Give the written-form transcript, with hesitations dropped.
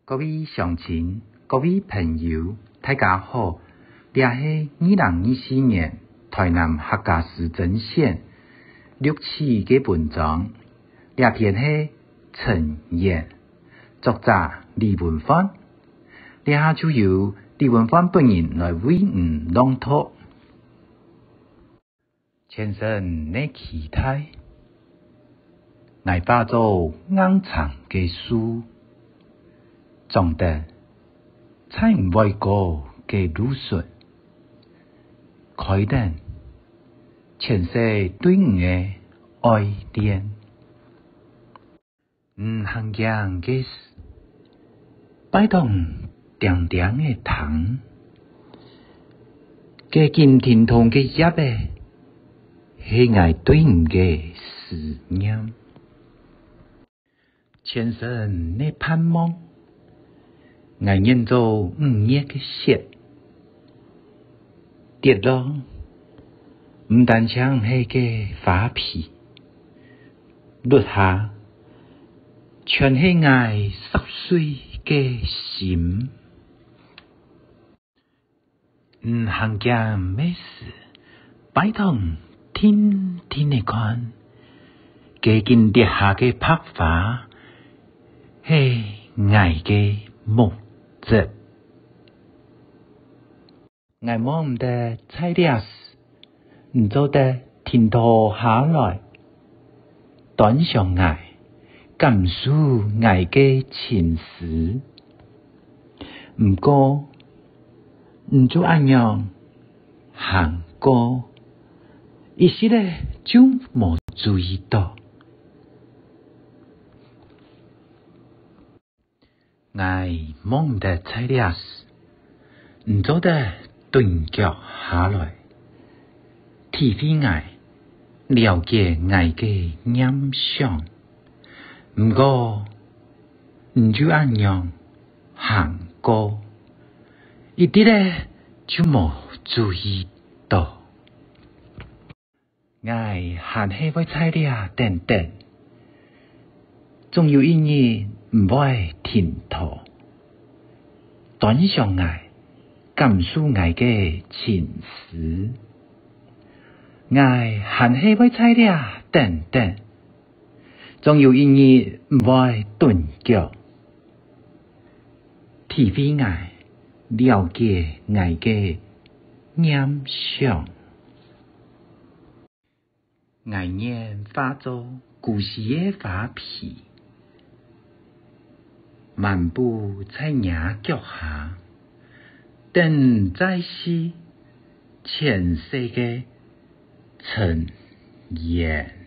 各位乡亲、各位朋友，大家好！这是2024年台南客家市政县录取的文章。这篇是陈言，作者李文欢。这下就由李文欢本人来为朗读。前生的期待，我化作硬长的树。长得在外国嘅路上，开灯前世对我嘅爱恋，行强嘅事，摆动点点嘅糖，嘅金天堂嘅叶嘅，系我对我嘅思念，前生嘅盼望。我认做5月嘅雪，跌落唔单像係嘅花皮，落下全係我濕碎嘅心。行家咩事，擺動天天嘅看，嘅見跌下嘅白花，係我嘅夢。我望得菜了時，唔做得天土下來，端上我，感受我嘅情緒。唔過，唔就咁樣行過，一時咧就冇注意到。我望得菜了時，唔做得頓腳下來，體會我了解我嘅念想。唔過，唔就咁樣行過，一啲咧就冇注意到。我還係會菜了等等，總有一日唔會停妥，端上我，感受我嘅情緒。我還係會菜了等等，總有一日唔會頓腳，體會我了解我嘅念想。我念化作故事嘅花皮，漫步在野腳下，等在是前世嘅陳言。